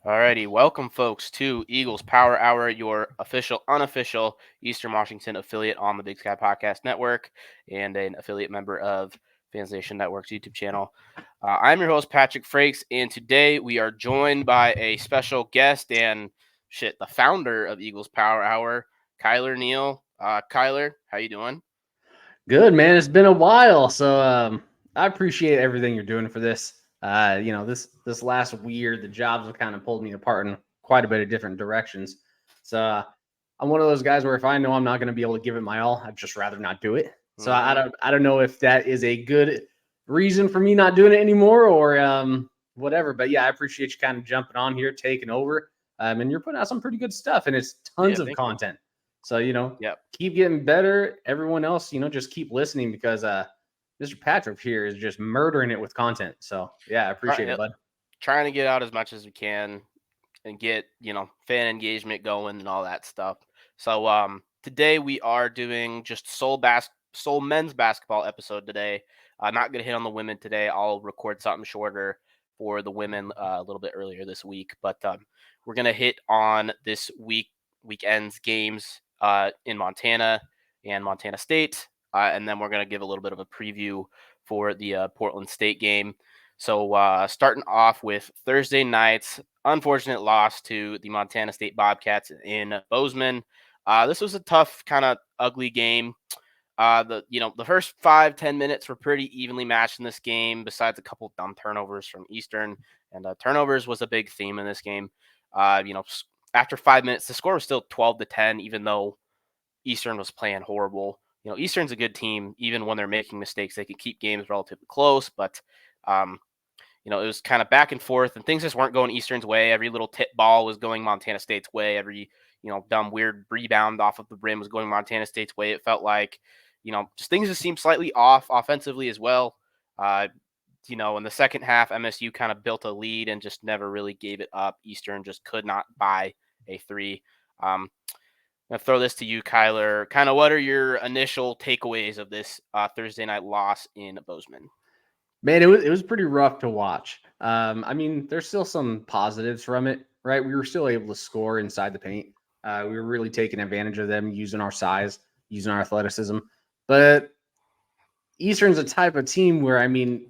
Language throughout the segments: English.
Alrighty, welcome folks to Eagles Power Hour, your official, unofficial Eastern Washington affiliate on the Big Sky Podcast Network and an affiliate member of Fans Nation Network's YouTube channel. I'm your host, Patrick Frakes, and today we are joined by a special guest and the founder of Eagles Power Hour, Kylor Neal. Kylor, how you doing? Good, man. It's been a while, so I appreciate everything you're doing for this. This last year, the jobs have kind of pulled me apart in quite a bit of different directions. So I'm one of those guys where if I know I'm not going to be able to give it my all, I'd just rather not do it. So I don't know if that is a good reason for me not doing it anymore or whatever. But yeah, I appreciate you kind of jumping on here, taking over, and you're putting out some pretty good stuff, and it's tons of content. So, keep getting better. Everyone else, just keep listening because Mr. Patrick here is just murdering it with content. So, yeah, I appreciate it, bud. Trying to get out as much as we can and get, fan engagement going and all that stuff. So, today we are doing just sole men's basketball episode today. Not going to hit on the women today. I'll record something shorter for the women a little bit earlier this week. But we're going to hit on this weekend's games in Montana and Montana State. And then we're going to give a little bit of a preview for the Portland State game. So starting off with Thursday night's unfortunate loss to the Montana State Bobcats in Bozeman. This was a tough, kind of ugly game. The first 5-10 minutes were pretty evenly matched in this game, besides a couple dumb turnovers from Eastern. And turnovers was a big theme in this game. After 5 minutes, the score was still 12-10, even though Eastern was playing horrible. Eastern's a good team. Even when they're making mistakes, they can keep games relatively close. But, it was kind of back and forth, and things just weren't going Eastern's way. Every little tip ball was going Montana State's way. Every, dumb, weird rebound off of the rim was going Montana State's way. It felt like, just things just seemed slightly off offensively as well. In the second half, MSU kind of built a lead and just never really gave it up. Eastern just could not buy a three. I'm going to throw this to you, Kylor. Kind of what are your initial takeaways of this Thursday night loss in Bozeman? Man, it was pretty rough to watch. There's still some positives from it, right? We were still able to score inside the paint. We were really taking advantage of them, using our size, using our athleticism. But Eastern's a type of team where,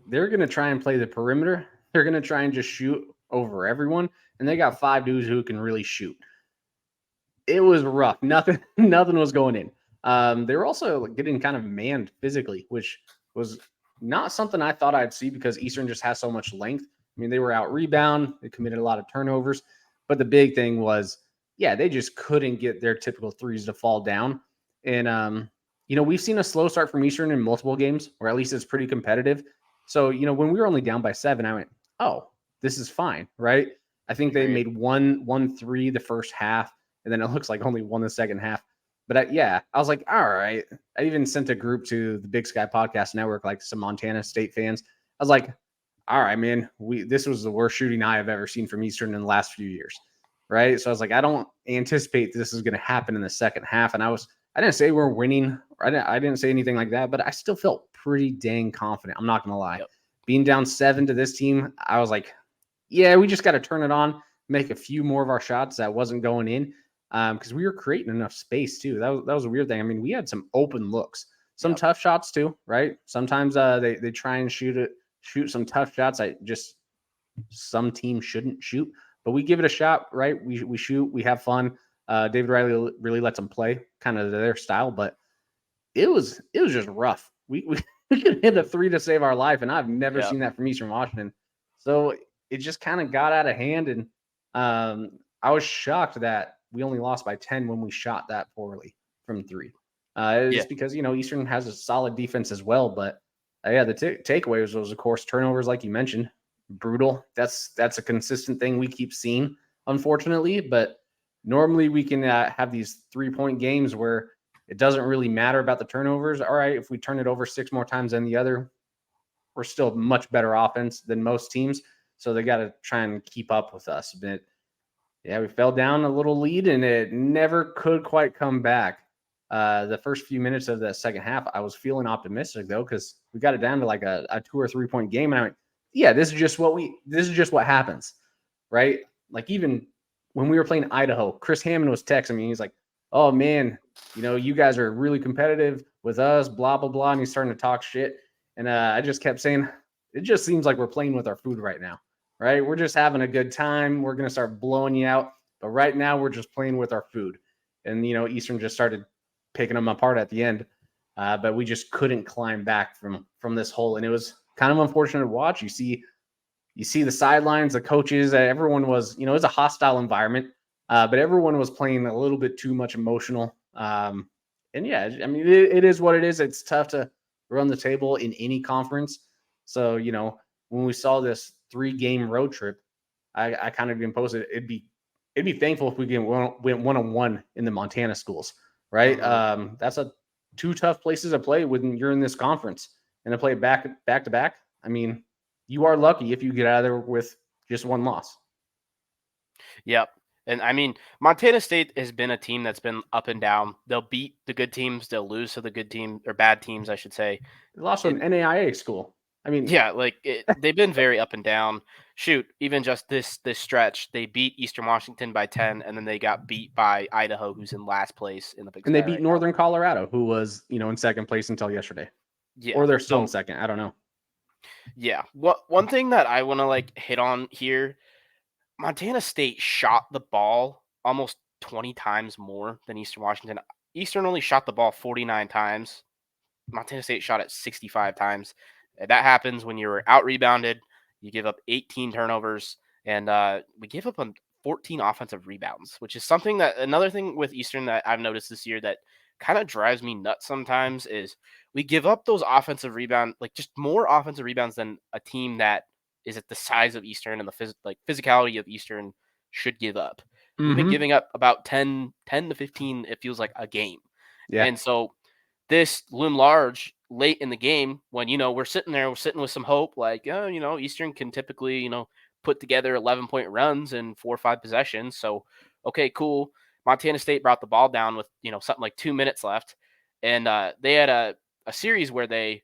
they're going to try and play the perimeter. They're going to try and just shoot over everyone. And they got 5 dudes who can really shoot. It was rough. Nothing was going in. They were also getting kind of manned physically, which was not something I thought I'd see because Eastern just has so much length. They were out rebound. They committed a lot of turnovers. But the big thing was, they just couldn't get their typical threes to fall down. And, we've seen a slow start from Eastern in multiple games, or at least it's pretty competitive. So, when we were only down by 7, I went, oh, this is fine, right? I think they made one three the first half, and then it looks like only one the second half. But I was like, all right. I even sent a group to the Big Sky Podcast Network, like some Montana State fans. I was like, all right, man, this was the worst shooting I have ever seen from Eastern in the last few years, right? So I was like, I don't anticipate this is going to happen in the second half. And I didn't say we're winning. I didn't say anything like that, but I still felt pretty dang confident. I'm not going to lie. Yep. Being down 7 to this team, I was like, yeah, we just got to turn it on, make a few more of our shots that wasn't going in. Because we were creating enough space too. That was a weird thing. We had some open looks, some tough shots too, right? Sometimes they try and shoot some tough shots. Some teams shouldn't shoot, but we give it a shot, right? We shoot, we have fun. David Riley really lets them play, kind of their style, but it was just rough. We could hit a 3 to save our life, and I've never seen that from Eastern Washington. So it just kind of got out of hand, and I was shocked that we only lost by 10 when we shot that poorly from 3. It's because, Eastern has a solid defense as well. But, the takeaways was, of course, turnovers, like you mentioned. Brutal. That's a consistent thing we keep seeing, unfortunately. But normally we can have these 3-point games where it doesn't really matter about the turnovers. All right, if we turn it over 6 more times than the other, we're still much better offense than most teams. So they got to try and keep up with us. But we fell down a little lead, and it never could quite come back. The first few minutes of the second half, I was feeling optimistic though, because we got it down to like a 2 or 3 point game, and I went, this is just what happens, right? like even when we were playing Idaho, Chris Hammond was texting me. He's like, "Oh man, you guys are really competitive with us, blah blah blah," and he's starting to talk shit. And I just kept saying, it just seems like we're playing with our food right now, right? We're just having a good time. We're gonna start blowing you out, but right now we're just playing with our food. And Eastern just started picking them apart at the end, but we just couldn't climb back from this hole, and it was kind of unfortunate to watch. You see the sidelines, the coaches, everyone was, it was a hostile environment, but everyone was playing a little bit too much emotional. And yeah, I mean, it is what it is. It's tough to run the table in any conference. So, when we saw this 3-game road trip, I kind of even posted it'd be thankful if we went 1-on-1 in the Montana schools, right? That's two tough places to play when you're in this conference, and to play back to back. I mean, you are lucky if you get out of there with just one loss. Yep. And I mean, Montana State has been a team that's been up and down. They'll beat the good teams, they'll lose to the good team or bad teams, I should say. They lost to an NAIA school. I mean, Yeah, like they've been very up and down. Shoot, even just this stretch, they beat Eastern Washington by 10, and then they got beat by Idaho, who's in last place in the Big and they Sky beat right now. Northern Colorado, who was, in second place until yesterday. Yeah, Or they're still in second. I don't know. Yeah. One thing that I want to hit on here, Montana State shot the ball almost 20 times more than Eastern Washington. Eastern only shot the ball 49 times. Montana State shot it 65 times. That happens when you're out rebounded. You give up 18 turnovers, and we gave up on 14 offensive rebounds, which is something that another thing with Eastern that I've noticed this year that kind of drives me nuts sometimes is we give up those offensive rebound, just more offensive rebounds than a team that is at the size of Eastern and the physicality of Eastern should give up. We've been giving up about 10 to 15, it feels like, a game. Yeah. And so this loom large late in the game when, we're sitting with some hope, Eastern can typically, put together 11-point runs in 4 or 5 possessions. So, okay, cool. Montana State brought the ball down with, something like 2 minutes left. And they had a series where they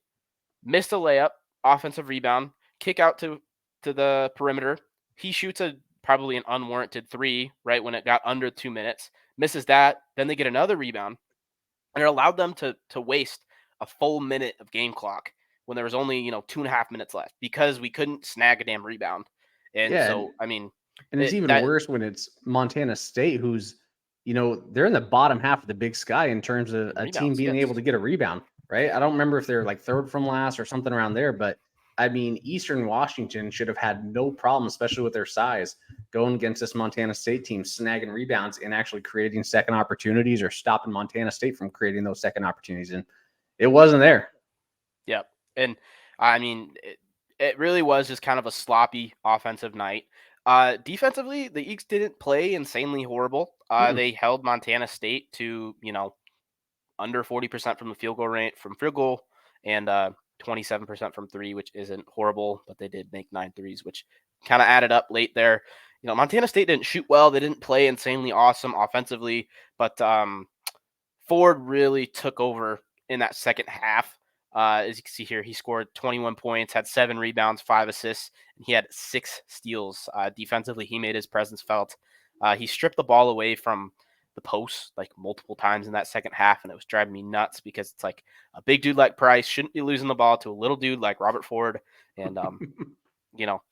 missed a layup, offensive rebound, kick out to the perimeter. He shoots probably an unwarranted 3 right when it got under 2 minutes, misses that. Then they get another rebound, and it allowed them to waste a full minute of game clock when there was only 2.5 minutes left because we couldn't snag a damn rebound. And Yeah. so, I mean, and it's even worse when it's Montana State, who's, they're in the bottom half of the Big Sky in terms of a team being able to get a rebound, right? I don't remember if they're third from last or something around there, but I mean, Eastern Washington should have had no problem, especially with their size, going against this Montana State team, snagging rebounds and actually creating second opportunities or stopping Montana State from creating those second opportunities. And it wasn't there. Yep. And I mean, it really was just kind of a sloppy offensive night. Defensively, the Eagles didn't play insanely horrible. They held Montana State to, under 40% from the field goal and 27% from 3, which isn't horrible, but they did make 9 threes, which kind of added up late there. Montana State didn't shoot well. They didn't play insanely awesome offensively, but Ford really took over in that second half. As you can see here, he scored 21 points, had 7 rebounds, 5 assists, and he had 6 steals. Defensively, he made his presence felt. He stripped the ball away from the post multiple times in that second half, and it was driving me nuts because it's a big dude like Price shouldn't be losing the ball to a little dude like Robert Ford. And,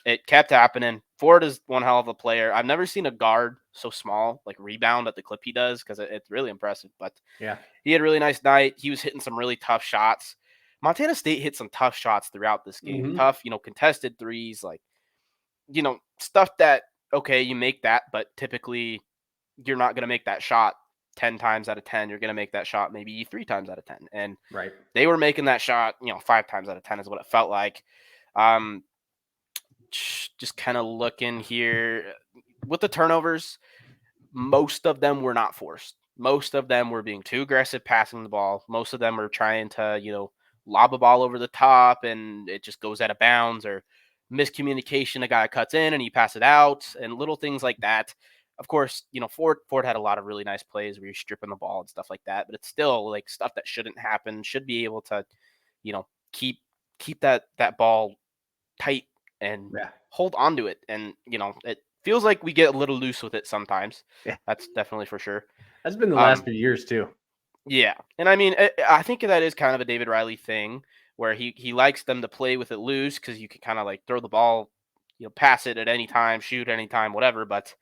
it kept happening. Ford is one hell of a player. I've never seen a guard so small, rebound at the clip he does, because it's really impressive. But yeah, he had a really nice night. He was hitting some really tough shots. Montana State hit some tough shots throughout this game. Tough, contested threes, stuff that, okay, you make that, but typically you're not going to make that shot 10 times out of 10. You're going to make that shot maybe 3 times out of 10. And right. they were making that shot, 5 times out of 10 is what it felt like. Just kind of looking here with the turnovers, most of them were not forced. Most of them were being too aggressive passing the ball. Most of them were trying to, lob a ball over the top and it just goes out of bounds, or miscommunication. A guy cuts in and he passes it out, and little things like that. Of course, Ford had a lot of really nice plays where you're stripping the ball and stuff like that, but it's still stuff that shouldn't happen. Should be able to, keep that ball tight and hold on to it. And, feels like we get a little loose with it sometimes. Yeah, That's definitely for sure. that's been the last few years too. Yeah, and I mean, I think that is kind of a David Riley thing where he likes them to play with it loose because you can kind of like throw the ball, pass it at any time, shoot any time, whatever. But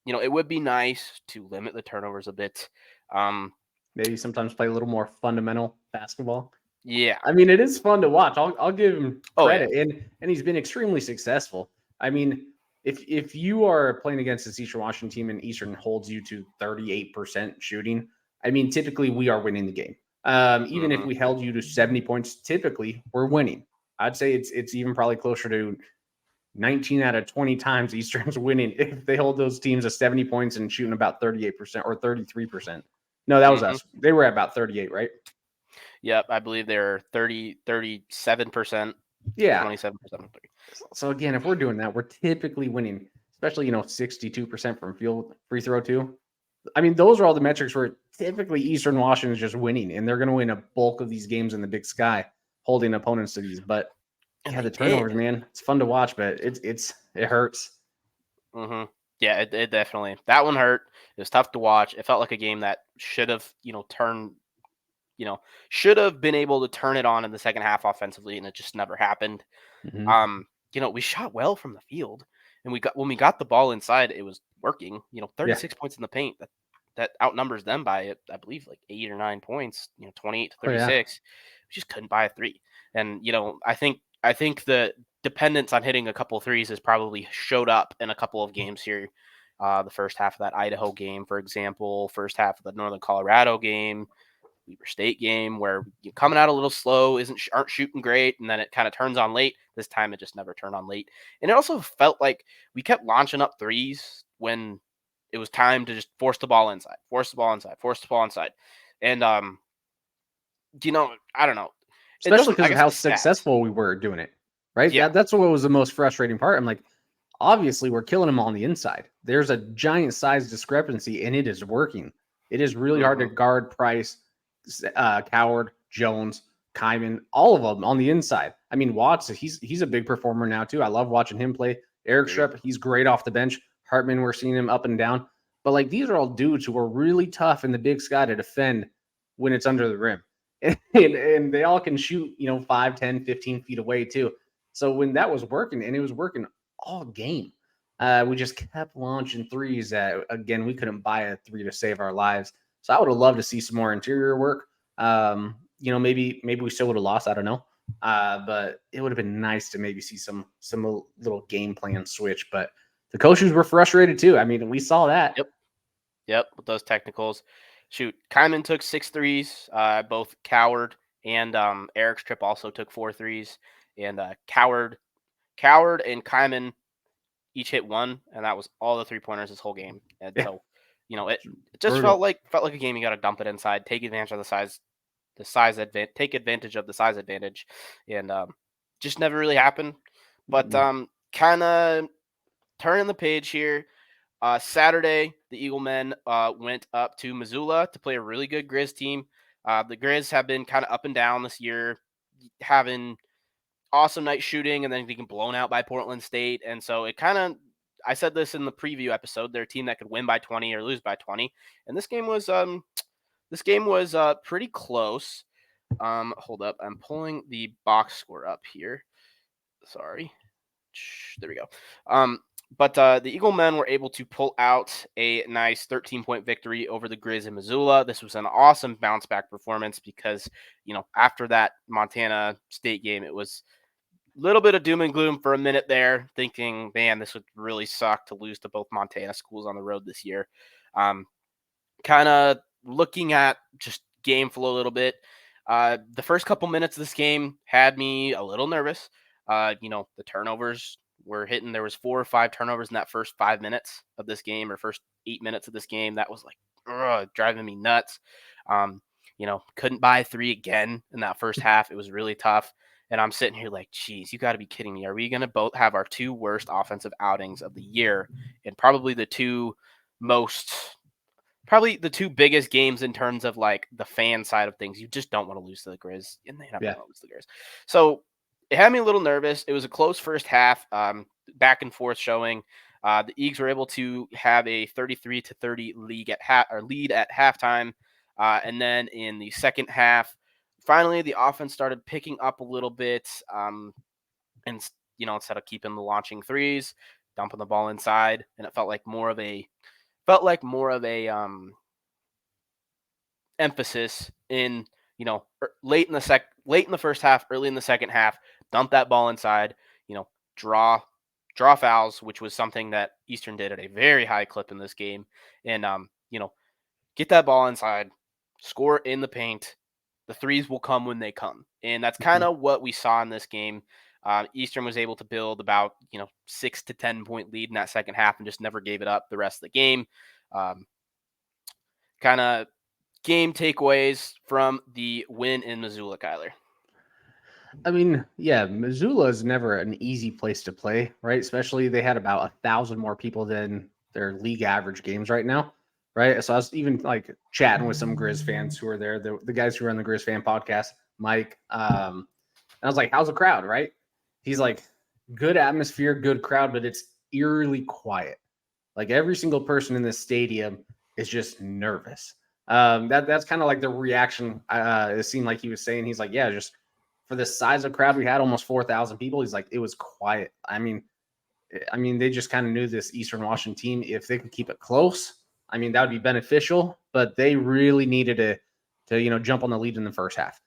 it would be nice to limit the turnovers a bit. Maybe sometimes play a little more fundamental basketball. Yeah. I mean, it is fun to watch. I'll give him Oh yeah. credit, and he's been extremely successful. I mean, if you are playing against this Eastern Washington team and Eastern holds you to 38% shooting, I mean, typically we are winning the game. Even if Hmm. we held you to 70 points, typically we're winning. I'd say it's even probably closer to 19 out of 20 times Eastern's winning if they hold those teams to 70 points and shooting about 38% or 33%. No, that was Hmm. us. They were at about 38, right? Yep, I believe they're 37%, Yeah. 27% of three. So again, if we're doing that, we're typically winning, especially 62% from field free throw too. I mean, those are all the metrics where typically Eastern Washington is just winning, and they're going to win a bulk of these games in the Big Sky, holding opponents to these. But And yeah, they the turnovers, did. man, it's fun to watch, but it hurts. Hmm. Yeah, it definitely, that one hurt. It was tough to watch. It felt like a game that should have, turned, should have been able to turn it on in the second half offensively, and it just never happened. Mm-hmm. We shot well from the field, and when we got the ball inside, it was working. Yeah. 36 points in the paint. That outnumbers them by, I believe, like 8 or 9 points. 28 to Oh yeah. 36. We just couldn't buy a three, and I think the dependence on hitting a couple of threes has probably showed up in a couple of games here. The first half of that Idaho game, for example, first half of the Northern Colorado game, Weber State game, where you're coming out a little slow, aren't shooting great, and then it kind of turns on late. This time it just never turned on late, and it also felt like we kept launching up threes when it was time to just force the ball inside, force the ball inside, force the ball inside, and I don't know. It Especially doesn't. because I of guess how the stats. successful we were doing it. Right. Yeah. That's what was the most frustrating part. I'm like, obviously we're killing them on the inside. There's a giant size discrepancy, and it is working. It is really hard to Hmm. guard Price, Coward, Jones, Kyman, all of them on the inside. I mean, Watts, he's a big performer now too. I love watching him play. Eric Agreed. Strepp, he's great off the bench. Hartman, we're seeing him up and down. But like these are all dudes who are really tough in the Big Sky to defend when it's under the rim. And they all can shoot, 5, 10, 15 feet away too. So when that was working, and it was working all game, we just kept launching threes that, again, we couldn't buy a three to save our lives. So I would have loved to see some more interior work. Maybe we still would have lost. I don't know. But it would have been nice to maybe see some little game plan switch. But the coaches were frustrated too. I mean, we saw that. Yep. Yep. With those technicals, shoot, Kyman took 6 threes. Both Coward and Eric's trip also took 4 threes, and Coward and Kyman each hit one, and that was all the 3-pointers this whole game. And Yeah, so, it just brutal. felt like a game you got to dump it inside, take advantage of take advantage of the size advantage, and just never really happened. But Mm-mm. kind of turning the page here. Saturday, the Eagle men went up to Missoula to play a really good Griz team. The Griz have been kind of up and down this year, having awesome night shooting and then getting blown out by Portland State. And so it kind of, I said this in the preview episode, they're a team that could win by 20 or lose by 20. And this game was pretty close. Hold up, I'm pulling the box score up here. Sorry. There we go. But the Eagle men were able to pull out a nice 13-point victory over the Griz in Missoula. This was an awesome bounce back performance because, after that Montana State game, it was a little bit of doom and gloom for a minute there, thinking, man, this would really suck to lose to both Montana schools on the road this year. Kind of looking at just game flow a little bit. The first couple minutes of this game had me a little nervous. The turnovers were hitting. There was 4 or 5 turnovers in that first 5 minutes of this game, or first 8 minutes of this game. That was like driving me nuts. Couldn't buy 3 again in that first half. It was really tough. And I'm sitting here like, geez, you got to be kidding me. Are we going to both have our 2 worst offensive outings of the year, and probably the 2 biggest games in terms of like the fan side of things? You just don't want to lose to the Griz, and they never Yeah. want to lose to the Griz. So it had me a little nervous. It was a close first half, back and forth showing. The Eags were able to have a 33-30 lead at halftime, and then in the second half, finally the offense started picking up a little bit, and instead of keeping the launching threes, dumping the ball inside, and it felt like more of a emphasis in late in the first half, early in the second half, dump that ball inside, draw fouls, which was something that Eastern did at a very high clip in this game, and get that ball inside, score in the paint. The threes will come when they come, and that's kind of what we saw in this game. Eastern was able to build about 6 to 10 point lead in that second half and just never gave it up the rest of the game. Kind of game takeaways from the win in Missoula, Kylor. I mean, yeah, Missoula is never an easy place to play, right? Especially they had about 1,000 more people than their league average games right now, right? So I was even like chatting with some Griz fans who are there, the guys who run the Griz fan podcast, Mike. And I was like, how's the crowd, right? He's like, good atmosphere, good crowd, but it's eerily quiet. Like every single person in this stadium is just nervous. That's kind of like the reaction. It seemed like he was saying. He's like, yeah, just for the size of crowd we had, almost 4,000 people. He's like, it was quiet. I mean, they just kind of knew this Eastern Washington team. If they could keep it close, I mean, that would be beneficial. But they really needed to jump on the lead in the first half.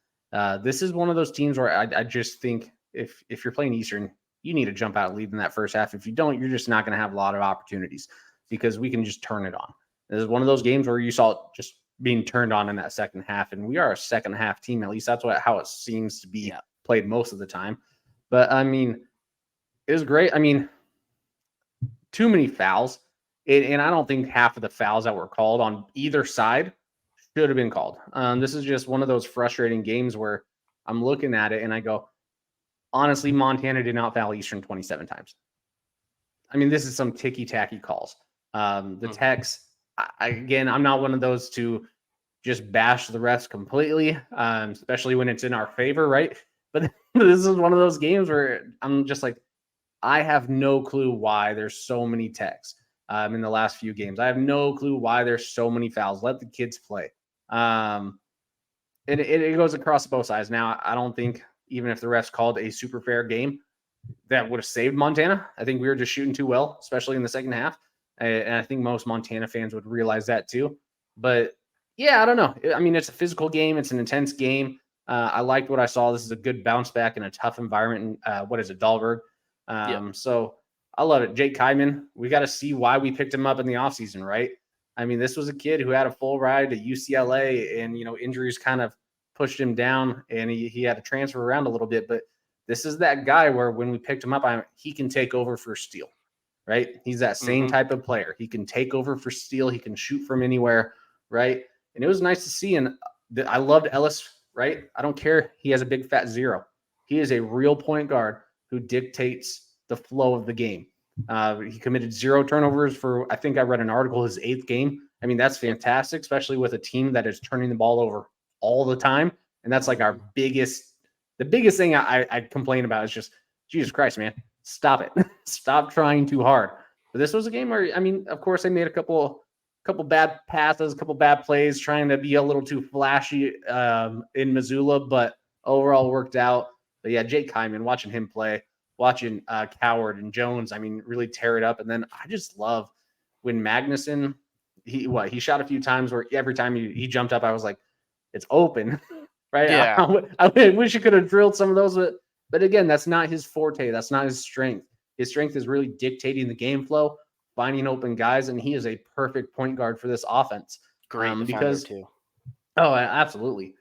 This is one of those teams where I just think if you're playing Eastern, you need to jump out lead in that first half. If you don't, you're just not going to have a lot of opportunities because we can just turn it on. This is one of those games where you saw it just being turned on in that second half, and we are a second half team. At least that's how it seems to be played most of the time. But I mean, it was great. I mean, too many fouls, and I don't think half of the fouls that were called on either side should have been called. This is just one of those frustrating games where I'm looking at it and I go, honestly, Montana did not foul Eastern 27 times. I mean, this is some ticky-tacky calls. The Techs, again, I'm not one of those to just bash the refs completely, especially when it's in our favor, right? But this is one of those games where I'm just like, I have no clue why there's so many Techs in the last few games. I have no clue why there's so many fouls. Let the kids play. And it goes across both sides. Now, I don't think even if the refs called a super fair game, that would have saved Montana. I think we were just shooting too well, especially in the second half. And I think most Montana fans would realize that too. But yeah, I don't know. I mean, it's a physical game. It's an intense game. I liked what I saw. This is a good bounce back in a tough environment. Dahlberg. So I love it. Jake Kyman, we got to see why we picked him up in the offseason, right? I mean, this was a kid who had a full ride to UCLA and, injuries kind of pushed him down and he had to transfer around a little bit. But this is that guy where when we picked him up, he can take over for Steele, right? He's that same type of player. He can take over for Steele. He can shoot from anywhere, right? And it was nice to see. And I loved Ellis, right? I don't care. He has a big fat 0. He is a real point guard who dictates the flow of the game. He committed 0 turnovers for, I think I read an article, his 8th game. I mean, that's fantastic, especially with a team that is turning the ball over all the time. And that's like the biggest thing I complain about is just, Jesus Christ, man, stop it. Stop trying too hard. But this was a game where, I mean, of course, they made a couple bad passes, a couple bad plays, trying to be a little too flashy in Missoula, but overall worked out. But yeah, Jake Kyman, watching him play, watching Coward and Jones, I mean, really tear it up. And then I just love when Magnuson, he shot a few times where every time he jumped up, I was like, it's open, right? Yeah. I wish he could have drilled some of those, but again, that's not his forte. That's not his strength. His strength is really dictating the game flow, finding open guys, and he is a perfect point guard for this offense. Great defender too. Oh, absolutely.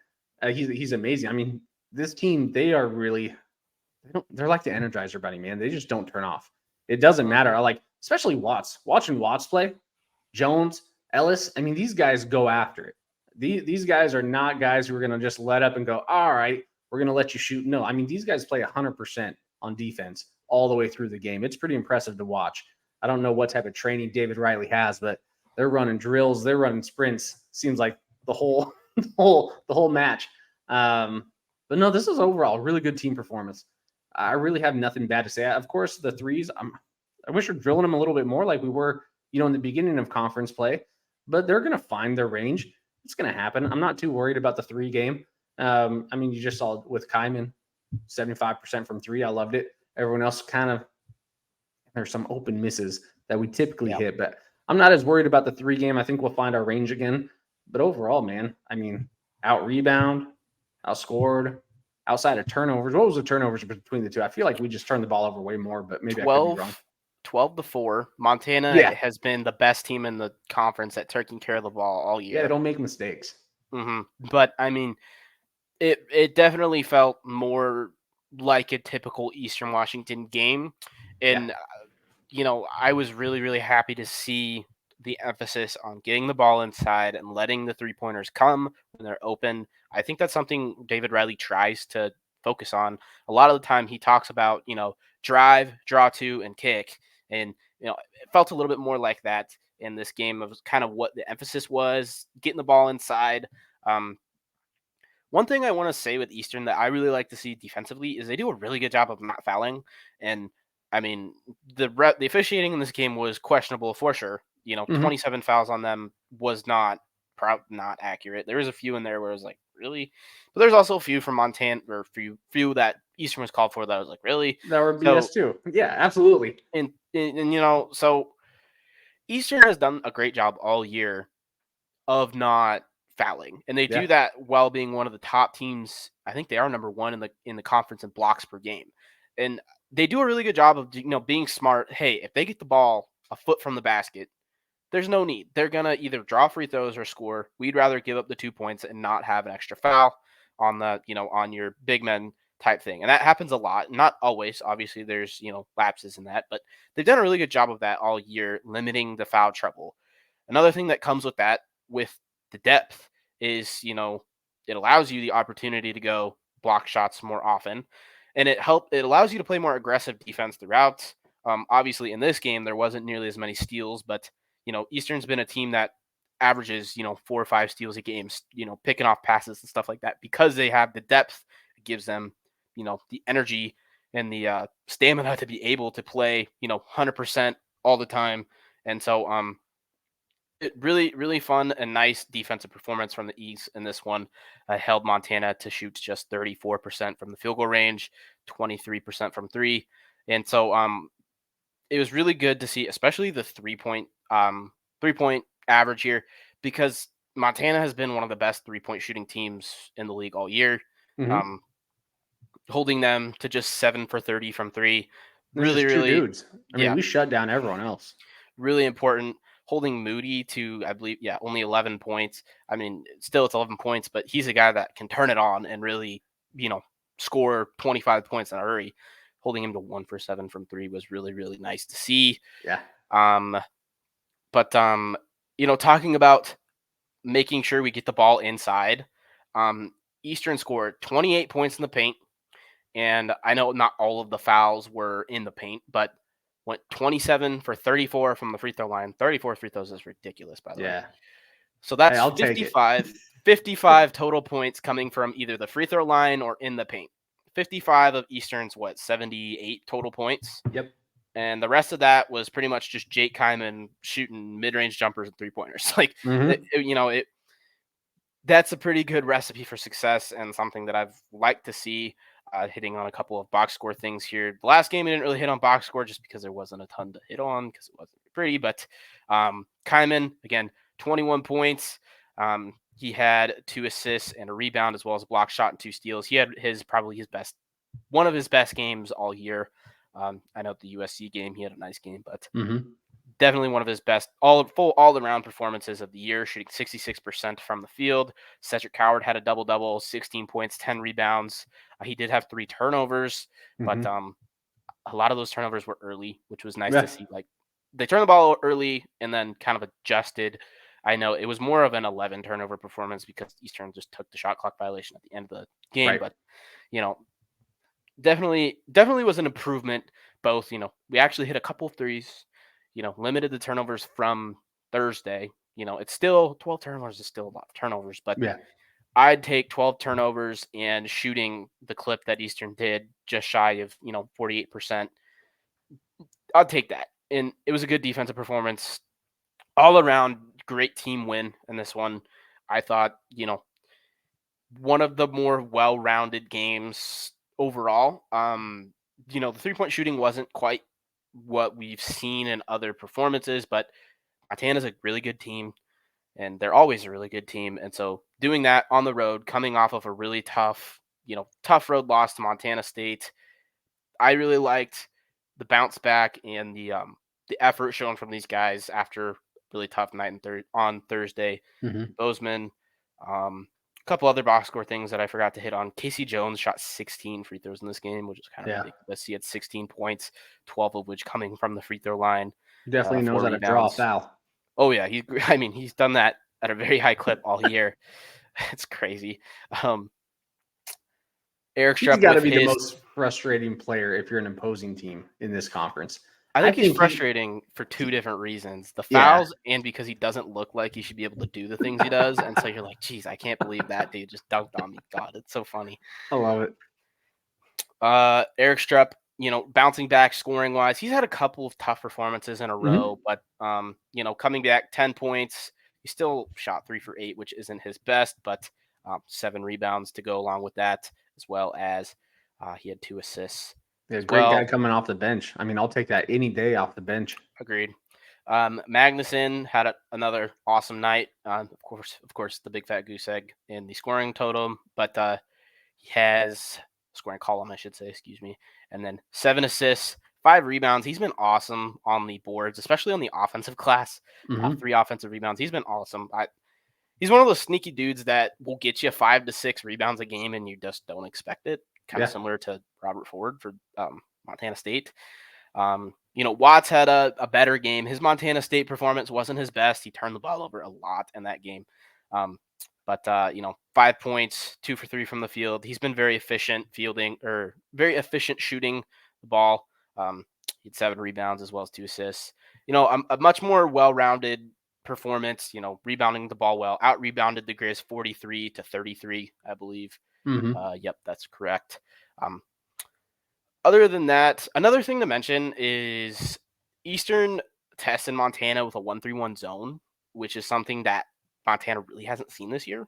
He's amazing. I mean, this team, they're like the Energizer Bunny, man. They just don't turn off. It doesn't matter. I like, especially Watts. Watching Watts play, Jones, Ellis. I mean, these guys go after it. These guys are not guys who are going to just let up and go, all right, we're going to let you shoot. No, I mean, these guys play 100% on defense all the way through the game. It's pretty impressive to watch. I don't know what type of training David Riley has, but they're running drills. They're running sprints. Seems like the whole match. But no, this is overall a really good team performance. I really have nothing bad to say. Of course, the threes, I wish we're drilling them a little bit more like we were, in the beginning of conference play. But they're going to find their range. It's going to happen. I'm not too worried about the 3 game. I mean, you just saw with Kyman, 75% from 3. I loved it. Everyone else kind of, there's some open misses that we typically hit, but I'm not as worried about the 3 game. I think we'll find our range again. But overall, man, I mean, out rebound, outscored, outside of turnovers. What was the turnovers between the two? I feel like we just turned the ball over way more, but maybe I could be wrong. 12-4. Montana has been the best team in the conference at taking care of the ball all year. Yeah, they don't make mistakes. But I mean, it definitely felt more like a typical Eastern Washington game, and I was really, really happy to see the emphasis on getting the ball inside and letting the 3-pointers come when they're open. I think that's something David Riley tries to focus on. A lot of the time he talks about, drive, draw to, and kick. And, it felt a little bit more like that in this game of kind of what the emphasis was, getting the ball inside. One thing I want to say with Eastern that I really like to see defensively is they do a really good job of not fouling. And I mean, the officiating in this game was questionable for sure. 27 fouls on them was not accurate. There was a few in there where it was like, really? But there's also a few from Montana, or few that Eastern was called for that I was like, really? That were BS too. Yeah, absolutely. And so Eastern has done a great job all year of not fouling, and they do that while being one of the top teams. I think they are number 1 in the conference in blocks per game, and they do a really good job of being smart. Hey, if they get the ball a foot from the basket, there's no need. They're gonna either draw free throws or score. We'd rather give up the 2 points and not have an extra foul on the on your big men type thing, and that happens a lot. Not always, obviously. There's lapses in that, but they've done a really good job of that all year, limiting the foul trouble. Another thing that comes with that, with the depth, is it allows you the opportunity to go block shots more often, and it allows you to play more aggressive defense throughout. Obviously, in this game there wasn't nearly as many steals, but Eastern's been a team that averages 4 or 5 steals a game, picking off passes and stuff like that, because they have the depth. It gives them the energy and the stamina to be able to play 100% all the time. And so it really, really fun and nice defensive performance from the East in this one. Held Montana to shoot just 34% from the field goal range, 23% from 3. And so it was really good to see, especially the 3-point average here, because Montana has been one of the best 3-point shooting teams in the league all year. Holding them to just 7 for 30 from 3. Really, really dudes. I mean, we shut down everyone else. Really important. Holding Moody to, I believe, only 11 points. I mean, still it's 11 points, but he's a guy that can turn it on and really, score 25 points in a hurry. Holding him to 1 for 7 from 3 was really, really nice to see. Yeah. But talking about making sure we get the ball inside, Eastern scored 28 points in the paint, and I know not all of the fouls were in the paint, but went 27 for 34 from the free throw line. 34 free throws is ridiculous, by the way. So that's 55 total points coming from either the free throw line or in the paint. 55 of Eastern's 78 total points. Yep. And the rest of that was pretty much just Jake Kyman shooting mid-range jumpers and 3-pointers. Like, that's a pretty good recipe for success, and something that I've liked to see. Hitting on a couple of box score things here. The last game, we didn't really hit on box score just because there wasn't a ton to hit on, because it wasn't pretty. But Kyman, again, 21 points. He had 2 assists and a rebound, as well as a block shot and 2 steals. He had one of his best games all year. I know the USC game, he had a nice game, but definitely one of his best all-around performances of the year, shooting 66% from the field. Cedric Coward had a double-double, 16 points, 10 rebounds. He did have 3 turnovers, but a lot of those turnovers were early, which was nice to see. Like, they turned the ball early and then kind of adjusted. I know it was more of an 11 turnover performance because Eastern just took the shot clock violation at the end of the game, but definitely was an improvement. Both, we actually hit a couple of threes, limited the turnovers from Thursday. It's still 12 turnovers is still a lot of turnovers, but I'd take 12 turnovers and shooting the clip that Eastern did, just shy of 48%. I'd take that. and it was a good defensive performance all around. Great team win in this one. I thought, one of the more well-rounded games overall. The 3-point shooting wasn't quite what we've seen in other performances, but Montana's a really good team, and they're always a really good team. And so doing that on the road, coming off of a really tough road loss to Montana State, I really liked the bounce back and the effort shown from these guys after a really tough night on Thursday. Mhm. Bozeman, a couple other box score things that I forgot to hit on. Casey Jones shot 16 free throws in this game, which is kind of Yeah, ridiculous. He had 16 points, 12 of which coming from the free throw line, definitely knows four how to draw a rebounds. foul. Oh yeah, he's done that at a very high clip all year. It's crazy. Um, Eric He's Strupp got to with be the his. most frustrating player if you're an opposing team in this conference. I I think he's think frustrating for two different reasons: the yeah, fouls and because he doesn't look like he should be able to do the things he does. And so you're like, geez, I can't believe that dude just dunked on me. God, it's so funny. I love it. Eric Strupp, bouncing back scoring wise, he's had a couple of tough performances in a Mhm. row, but coming back 10 points, he still shot 3 for 8, which isn't his best, but 7 rebounds to go along with that, as well as he had 2 assists Yeah, as great guy well. coming off the bench. I mean, I'll take that any day off the bench. Agreed. Magnuson had another awesome night. Of course, the big fat goose egg in the scoring totem, but he has scoring column, I should say, excuse me. And then 7 assists, 5 rebounds. He's been awesome on the boards, especially on the offensive class. Mhm. 3 offensive rebounds. He's been awesome. He's one of those sneaky dudes that will get you 5 to 6 rebounds a game, and you just don't expect it. Kind of Yeah. similar to Robert Ford for Montana State. Watts had a better game. His Montana State performance wasn't his best. He turned the ball over a lot in that game. But 5 points, 2 for 3 from the field. He's been very efficient very efficient shooting the ball. He had 7 rebounds as well as 2 assists. A much more well-rounded performance. Rebounding the ball well. Out rebounded the Griz 43-33, I believe. Mhm. Yep, that's correct. Um, Other than that, another thing to mention is Eastern tests in Montana with a 1-3-1 zone, which is something that Montana really hasn't seen this year.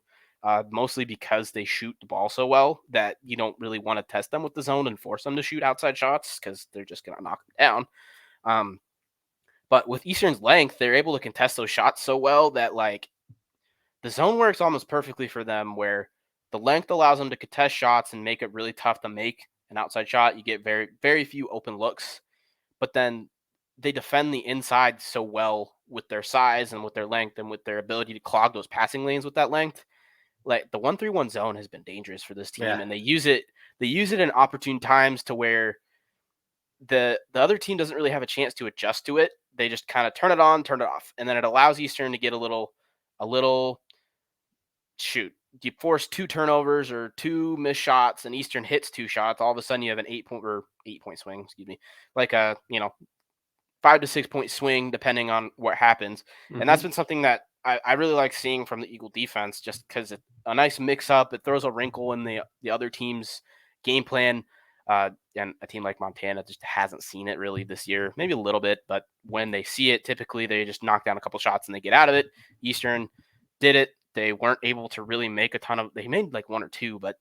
Mostly because they shoot the ball so well that you don't really want to test them with the zone and force them to shoot outside shots because they're just going to knock them down. Um, but with Eastern's length, they're able to contest those shots so well that the zone works almost perfectly for them, where the length allows them to contest shots and make it really tough to make an outside shot. You get very, very few open looks, but then they defend the inside so well with their size and with their length and with their ability to clog those passing lanes with that length. Like the 1-3-1 zone has been dangerous for this team, Yeah. and they use it. They use it in opportune times to where the other team doesn't really have a chance to adjust to it. They just kind of turn it on, turn it off, and then it allows Eastern to get a little shoot. You force 2 turnovers or 2 missed shots, and Eastern hits 2 shots. All of a sudden, you have an 8-point swing. Excuse me, like a 5 to 6 point swing depending on what happens. And that's Mhm. been something that I really like seeing from the Eagle defense, just because a nice mix up. It throws a wrinkle in the other team's game plan. And a team like Montana just hasn't seen it really this year, maybe a little bit, but when they see it, typically they just knock down a couple shots and they get out of it. Eastern did it. They weren't able to really make a ton of. They made like 1 or 2, but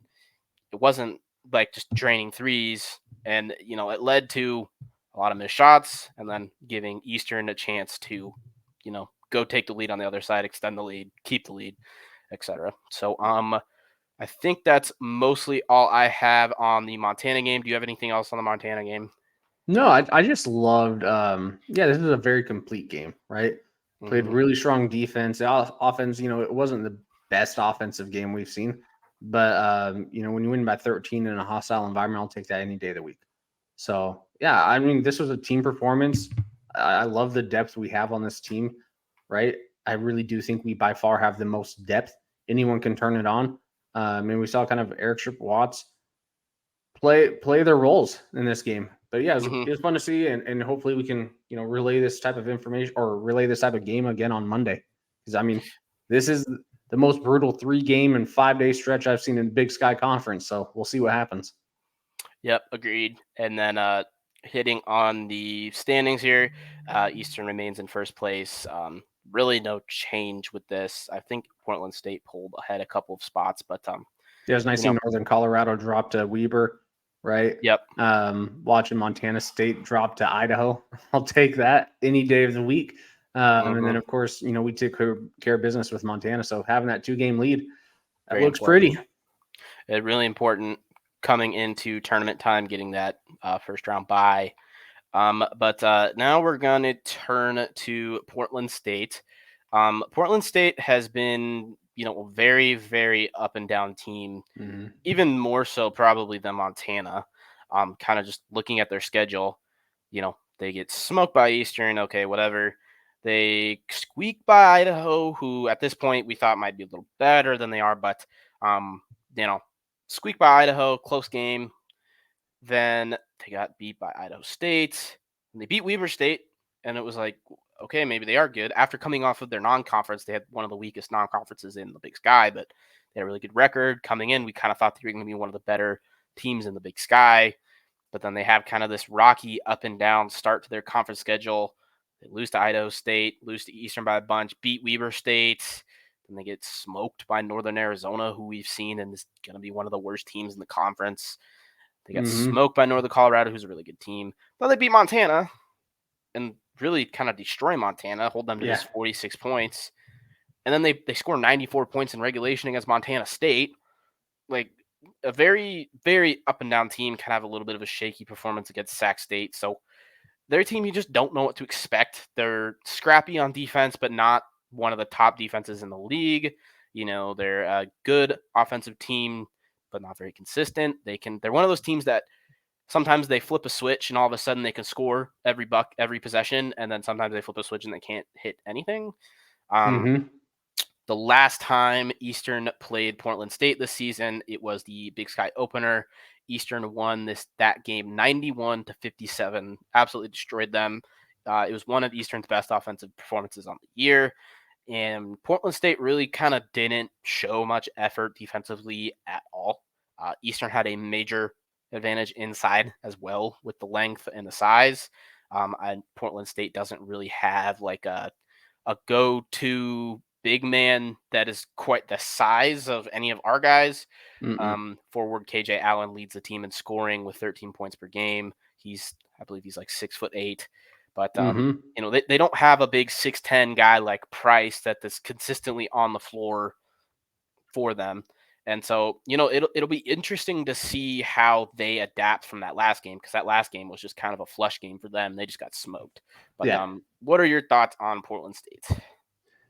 it wasn't like just draining threes. And it led to a lot of missed shots, and then giving Eastern a chance to, go take the lead on the other side, extend the lead, keep the lead, etc. So I think that's mostly all I have on the Montana game. Do you have anything else on the Montana game? No, I just loved yeah, this is a very complete game, right? Played Hmm. really strong defense. Offense, it wasn't the best offensive game we've seen, but when you win by 13 in a hostile environment, I'll take that any day of the week. So, yeah, I mean, this was a team performance. I love the depth we have on this team, right? I really do think we by far have the most depth. Anyone can turn it on. And we saw kind of Eric Strip Watts play their roles in this game. But yeah, Hmm. it was fun to see, and hopefully we can relay this type of information or relay this type of game again on Monday. Because I mean, this is the most brutal 3-game and 5-day stretch I've seen in Big Sky Conference. So we'll see what happens. Yep, agreed. And then hitting on the standings here, Eastern remains in first place. Really no change with this. I think Portland State pulled ahead a couple of spots, but Yeah, it was nice you know, seeing Northern Colorado drop to Weber, right? yep. Watching Montana State drop to Idaho. I'll take that any day of the week. And then, Mhm. of course, we took care of business with Montana. So having that 2-game lead, that Very looks important. pretty. Really important coming into tournament time, getting that first round bye. But now we're going to turn to Portland State. Portland State has been, a very, very up and down team, Mhm. even more so probably than Montana. Kind of just looking at their schedule, they get smoked by Eastern. Okay, whatever. They squeak by Idaho, who at this point we thought might be a little better than they are, but um, you know, squeak by Idaho, close game. Then they got beat by Idaho State, and they beat Weber State, and it was like, okay, maybe they are good. After coming off of their non-conference, they had one of the weakest non-conferences in the Big Sky, but they had a really good record coming in. We kind of thought they were going to be one of the better teams in the Big Sky, but then they have kind of this rocky up and down start to their conference schedule. They lose to Idaho State, lose to Eastern by a bunch, beat Weber State. Then they get smoked by Northern Arizona, who we've seen and is going to be one of the worst teams in the conference. They got Mhm. smoked by Northern Colorado, who's a really good team. But they beat Montana and really kind of destroy Montana, hold them to Yeah. just 46 points. And then they score 94 points in regulation against Montana State. Like a very, very up and down team, kind of have a little bit of a shaky performance against Sac State. So their team, you just don't know what to expect. They're scrappy on defense, but not one of the top defenses in the league. They're a good offensive team, but not very consistent. They're one of those teams that sometimes they flip a switch and all of a sudden they can score every possession, and then sometimes they flip a switch and they can't hit anything. Um, Mhm. the last time Eastern played Portland State this season, it was the Big Sky opener. Eastern won that game 91-57, absolutely destroyed them. It was one of Eastern's best offensive performances on the year. And Portland State really kind of didn't show much effort defensively at all. Eastern had a major advantage inside as well with the length and the size. And Portland State doesn't really have like a go-to big man that is quite the size of any of our guys. Mm-mm. Forward KJ Allen leads the team in scoring with 13 points per game. I believe he's like 6'8", but Mhm. they don't have a big 6'10" guy like Price that is consistently on the floor for them. And so, it'll be interesting to see how they adapt from that last game, because that last game was just kind of a flush game for them. They just got smoked. But Yeah. what are your thoughts on Portland State?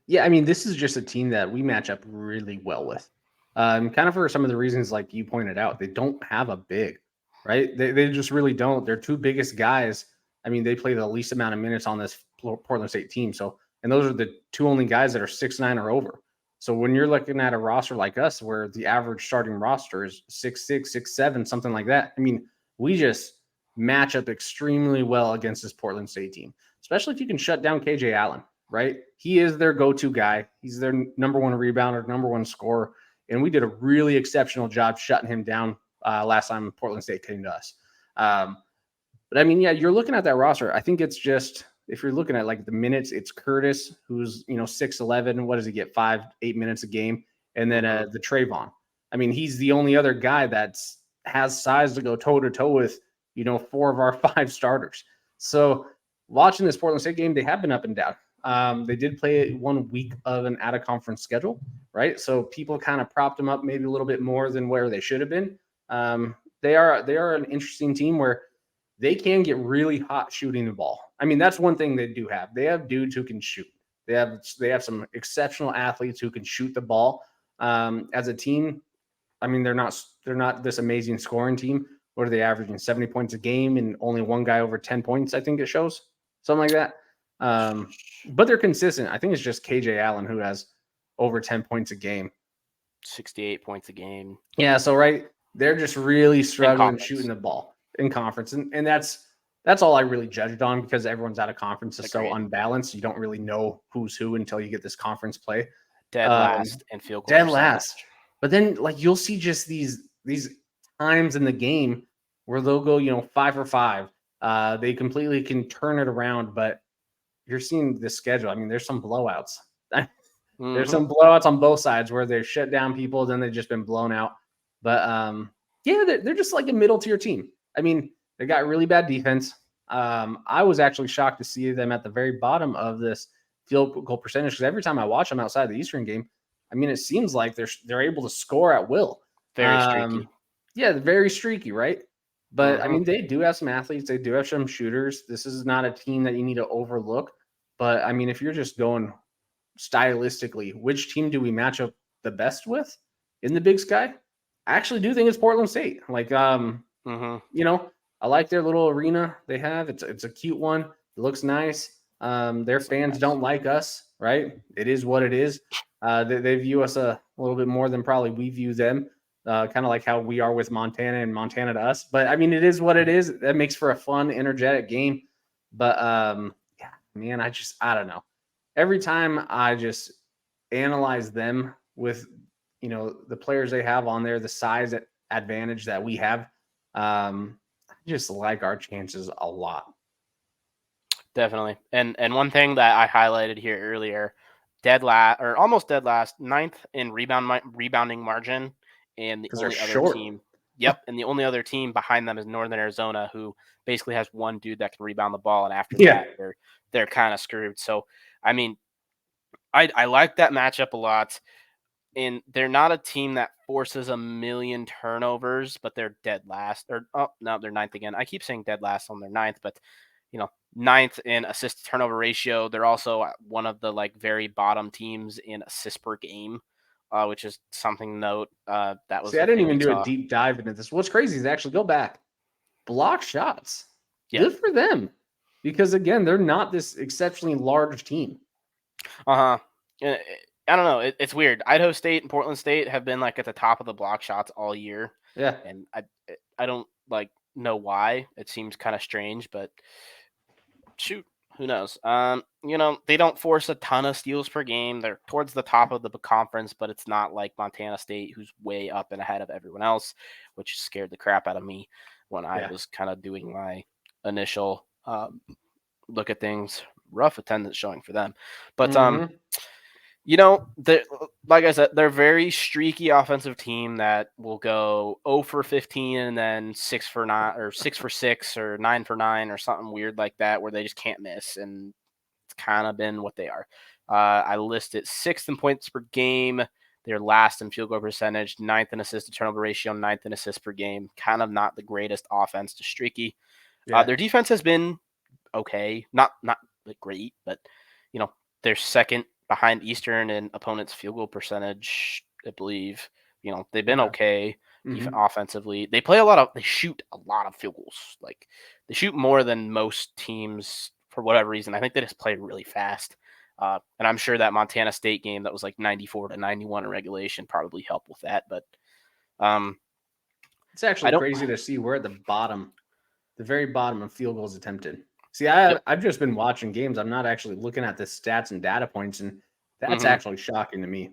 Yeah, I mean, this is just a team that we match up really well with. Kind of for some of the reasons, like you pointed out, they don't have a big, right? They just really don't. Their two biggest guys, I mean, they play the least amount of minutes on this Portland State team. So, and those are the two only guys that are 6'9" or over. So when you're looking at a roster like us, where the average starting roster is 6'6", 6'7", something like that, I mean, we just match up extremely well against this Portland State team, especially if you can shut down KJ Allen, right? He is their go-to guy. He's their number one rebounder, number one scorer, and we did a really exceptional job shutting him down last time Portland State came to us. But I mean, yeah, you're looking at that roster. I think it's just, if you're looking at like the minutes, it's Curtis, who's 6'11". What does he get? 5-8 minutes a game, and then Hmm. the Trayvon. I mean, he's the only other guy that's has size to go toe to toe with 4 of our 5 starters. So watching this Portland State game, they have been up and down. They did play 1 week of an out of conference schedule, right? So people kind of propped them up maybe a little bit more than where they should have been. They are an interesting team where they can get really hot shooting the ball. I mean, that's one thing they do have. They have dudes who can shoot. They have some exceptional athletes who can shoot the ball. As a team, I mean, they're not this amazing scoring team. What are they averaging? 70 points a game and only one guy over 10 points, I think it shows. Something like that. But they're consistent. I think it's just KJ Allen who has over 10 points a game. 68 points a game Yeah, so right, they're just really in struggling shooting conference. the ball in conference, and that's all I really judged on, because everyone's out of conference is so Agreed. unbalanced. You don't really know who's who until you get this conference play. Dead Um, last in field goal Dead last, percentage. but then like you'll see just these times in the game where they'll go 5 for 5, They completely can turn it around, but you're seeing the schedule. I mean, there's some blowouts. There's some blowouts on both sides where they've shut down people, then they've just been blown out. But yeah, they're just like a middle tier team. I mean, they got really bad defense. I was actually shocked to see them at the very bottom of this field goal percentage because every time I watch them outside the Eastern game, I mean, it seems like they're able to score at will. Very streaky. Yeah, very streaky, right? But I mean, they do have some athletes. They do have some shooters. This is not a team that you need to overlook. But I mean, if you're just going stylistically, which team do we match up the best with in the Big Sky? I actually do think it's Portland State. Like, you know, I like their little arena they have. It's a cute one. It looks nice. Their fans don't like us, right? It is what it is. They view us a little bit more than probably we view them. Kind of like how we are with Montana and Montana to us. But I mean, it is what it is. That makes for a fun, energetic game. But yeah, man, I don't know. Every time I just analyze them with, you know, the players they have on there, the size advantage that we have, I just like our chances a lot. Definitely. And one thing that I highlighted here earlier, dead last or almost dead last, 9th in rebounding margin, and the only other team. Yep, and the only other team behind them is Northern Arizona, who basically has one dude that can rebound the ball, and after that, they're kind of screwed. So, I mean, I like that matchup a lot. And they're not a team that forces a million turnovers, but they're dead last. Or no, they're 9th again. I keep saying dead last on their 9th, but you know, 9th in assist to turnover ratio. They're also one of the like very bottom teams in assists per game, which is something to note. That was. See, I didn't even do a deep dive into this. What's crazy is actually go back, block shots. Yeah. Good for them, because again, they're not this exceptionally large team. I don't know. It's weird. Idaho State and Portland State have been like at the top of the block shots all year. Yeah, and I don't like know why. It seems kind of strange, but shoot, who knows? You know, they don't force a ton of steals per game. They're towards the top of the conference, but it's not like Montana State, who's way up and ahead of everyone else, which scared the crap out of me when I was kind of doing my initial look at things. Rough attendance showing for them, but you know, like I said, they're a very streaky offensive team that will go 0 for 15 and then 6 for 9 or 6 for 6 or 9 for 9 or something weird like that, where they just can't miss. And it's kind of been what they are. I listed 6th in points per game. They're last in field goal percentage, 9th in assist to turnover ratio, 9th in assists per game. Kind of not the greatest offense, to streaky. Their defense has been okay, not great, but you know, they're second behind Eastern in opponents' field goal percentage, I believe. You know, they've been okay offensively. They shoot a lot of field goals. Like, they shoot more than most teams for whatever reason. I think they just play really fast. And I'm sure that Montana State game that was like 94-91 in regulation probably helped with that. But it's actually crazy to see we're at the bottom, the very bottom of field goals attempted. See, I've just been watching games. I'm not actually looking at the stats and data points, and that's actually shocking to me.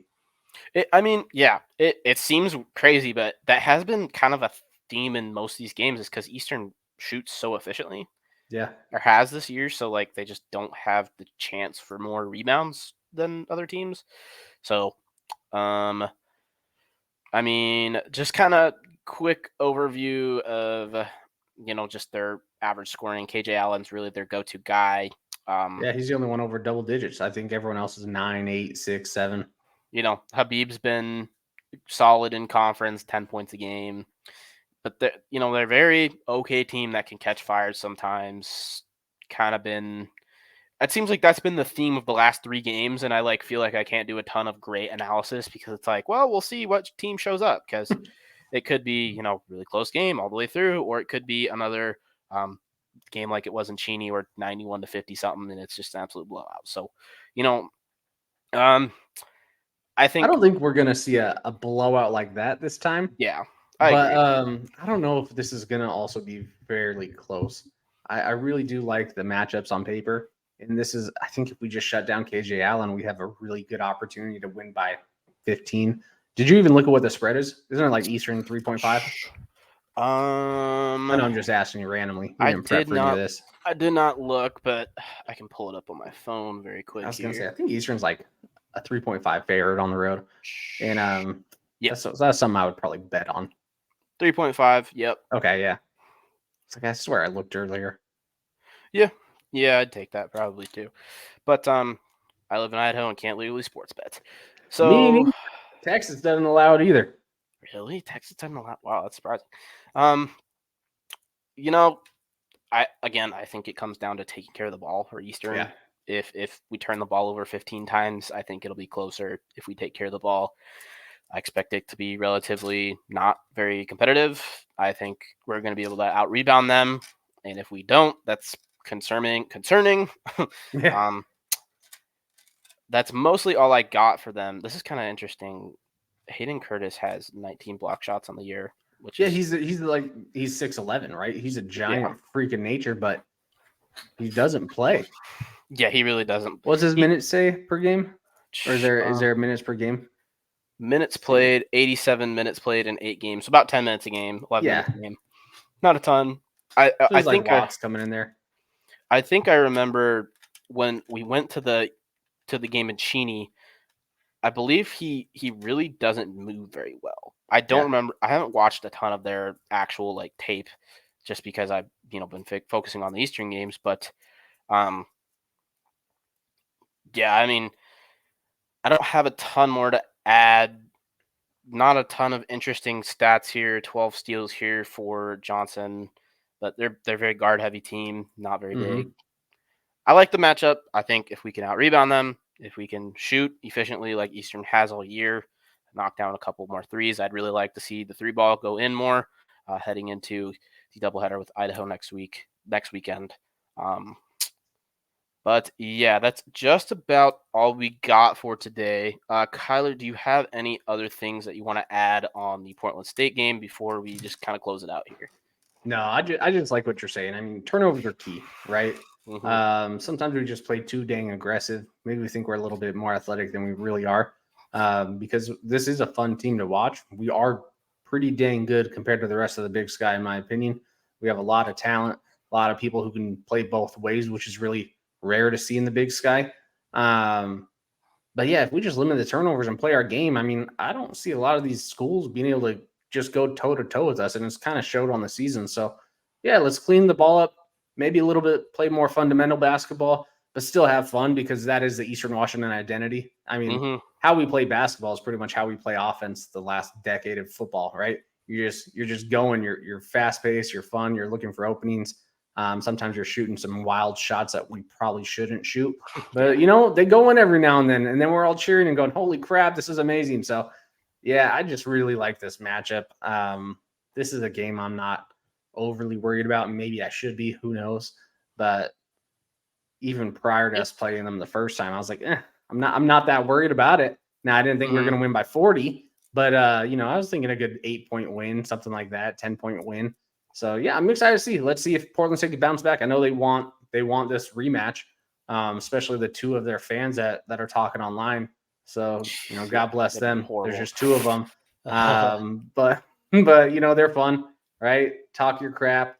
It seems crazy, but that has been kind of a theme in most of these games, is because Eastern shoots so efficiently. Yeah. Or has this year, so like they just don't have the chance for more rebounds than other teams. So, I mean, just kind of quick overview of, you know, just their average scoring. KJ Allen's really their go-to guy. Yeah, he's the only one over double digits. I think everyone else is 9, 8, 6, 7. You know, Habib's been solid in conference, 10 points a game. But they're a very okay team that can catch fire sometimes. Kind of been. It seems like that's been the theme of the last 3 games, and I feel like I can't do a ton of great analysis because it's like, well, we'll see what team shows up, because it could be, you know, really close game all the way through, or it could be another game like it was in Cheney, or 91-50 something, and it's just an absolute blowout. So, you know, I don't think we're gonna see a blowout like that this time. Yeah. I don't know if this is going to also be fairly close. I really do like the matchups on paper. And this is, I think if we just shut down KJ Allen, we have a really good opportunity to win by 15. Did you even look at what the spread is? Isn't it like Eastern 3.5? I know I'm just asking you randomly. You I didn't prep did for any of not. this. I did not look, but I can pull it up on my phone very I quick was gonna say here. I think Eastern's like a 3.5 favorite on the road, and Yeah, that's something I would probably bet on. 3.5. Yep. Okay, yeah. It's like I swear I looked earlier. Yeah. Yeah, I'd take that probably too. But I live in Idaho and can't legally sports bet. Me So neither. Texas doesn't allow it either. really, Texas doesn't allow. Wow, that's surprising. Um, you know, I think it comes down to taking care of the ball for Yeah. Eastern. If we turn the ball over 15 times, I think it'll be closer. If we take care of the ball, I expect it to be relatively not very competitive. I think we're going to be able to out rebound them, and if we don't, that's concerning. Yeah. um, that's mostly all I got for them. This is kind of interesting. Hayden Curtis has 19 block shots on the year, which Yeah, is he's like he's 6'11", right? He's a yeah, giant freak of nature, but he doesn't play. yeah. He really doesn't. What's his He minutes say per game? Or is there minutes per game? minutes Let's see. played, 87 minutes played in 8 games, so about 10 minutes a game, 11 Yeah. minutes a game. Not a ton. So I there's like think I walks coming in there. I think I remember when we went to the game in Cheney. I believe he really doesn't move very well. I don't Yeah. remember. I haven't watched a ton of their actual like tape, just because I've been focusing on the Eastern games. But um, yeah, I mean, I don't have a ton more to add. Not a ton of interesting stats here. 12 steals here for Johnson, but they're very guard heavy team, not very big. Mm-hmm. I like the matchup. I think if we can out rebound them, if we can shoot efficiently like Eastern has all year, knock down a couple more threes, I'd really like to see the three ball go in more heading into the doubleheader with Idaho next weekend. Um, but yeah, that's just about all we got for today. Kylor, do you have any other things that you want to add on the Portland State game before we just kind of close it out here? No, I just like what you're saying. I mean, turnovers are key, right? Mm-hmm. Sometimes we just play too dang aggressive. Maybe we think we're a little bit more athletic than we really are. Because this is a fun team to watch. We are pretty dang good compared to the rest of the Big Sky, in my opinion. We have a lot of talent, a lot of people who can play both ways, which is really rare to see in the Big Sky. But yeah, if we just limit the turnovers and play our game, I mean, I don't see a lot of these schools being able to just go toe to toe with us, and it's kind of showed on the season. So yeah, let's clean the ball up, maybe a little bit, play more fundamental basketball, but still have fun because that is the Eastern Washington identity. I mean, Mm-hmm. how we play basketball is pretty much how we play offense the last decade of football, right? You're just going, you're fast paced, you're fun, you're looking for openings. Sometimes you're shooting some wild shots that we probably shouldn't shoot, Yeah. but they go in every now and then we're all cheering and going, "Holy crap, this is amazing!" So, yeah, I just really like this matchup. This is a game I'm not overly worried about. Maybe I should be. Who knows? But even prior to Yeah. us playing them the first time, I was like, I'm not that worried about it. Now, I didn't think we were Mm-hmm. going to win by 40, but I was thinking a good 8-point win, something like that, 10-point win. So yeah, I'm excited to see. Let's see if Portland State can bounce back. I know they want this rematch, especially the two of their fans that are talking online. So Yeah, God bless that'd be them. There's horrible. just two of them, but they're fun, right? Talk your crap.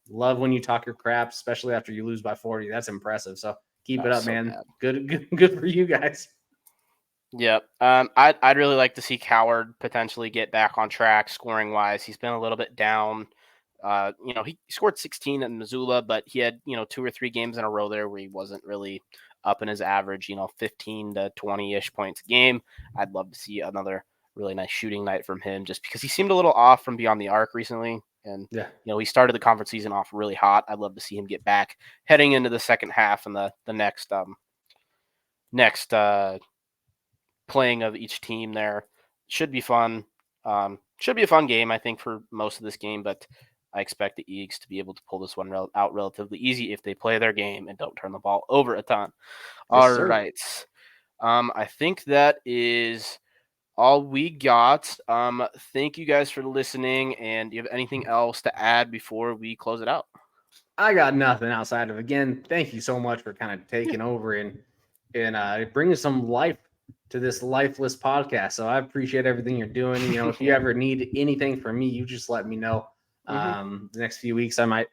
Love when you talk your crap, especially after you lose by 40. That's impressive. So keep it up, So man. bad. Good for you guys. Yeah. I'd really like to see Coward potentially get back on track scoring wise. He's been a little bit down. He scored 16 in Missoula, but he had 2 or 3 games in a row there where he wasn't really up in his average. 15 to 20-ish points a game. I'd love to see another really nice shooting night from him, just because he seemed a little off from beyond the arc recently, and Yeah. he started the conference season off really hot. I'd love to see him get back heading into the second half and the next playing of each team there. Should be fun. Should be a fun game, I think, for most of this game, but I expect the Eags to be able to pull this one out relatively easy if they play their game and don't turn the ball over a ton. Yes, All sir. right. I think that is all we got. Thank you guys for listening. And do you have anything else to add before we close it out? I got nothing outside of, again, thank you so much for kind of taking over and bringing some life to this lifeless podcast. So I appreciate everything you're doing. You know, if you ever need anything from me, you just let me know. The next few weeks, I might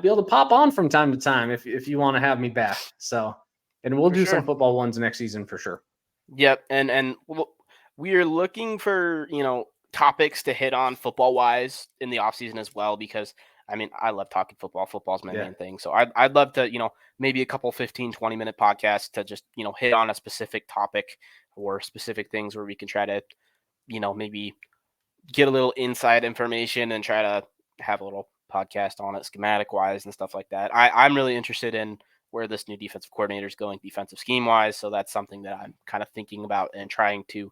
be able to pop on from time to time if you want to have me back. So, and we'll do some football ones next season for sure. Yep, and we are looking for topics to hit on football wise in the off season as well, because I mean I love talking football. Football's my main thing, so I'd love to maybe a couple 15-20 minute podcasts to just hit on a specific topic or specific things where we can try to maybe get a little inside information and try to have a little podcast on it schematic wise and stuff like that. I'm really interested in where this new defensive coordinator is going defensive scheme wise. So that's something that I'm kind of thinking about and trying to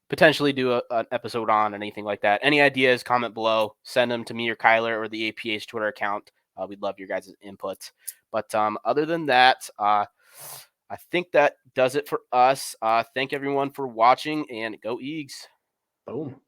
potentially do an episode on, and anything like that. Any ideas, comment below, send them to me or Kylor or the APA's Twitter account. We'd love your guys' input. But other than that, I think that does it for us. Thank everyone for watching, and go Eags. Boom.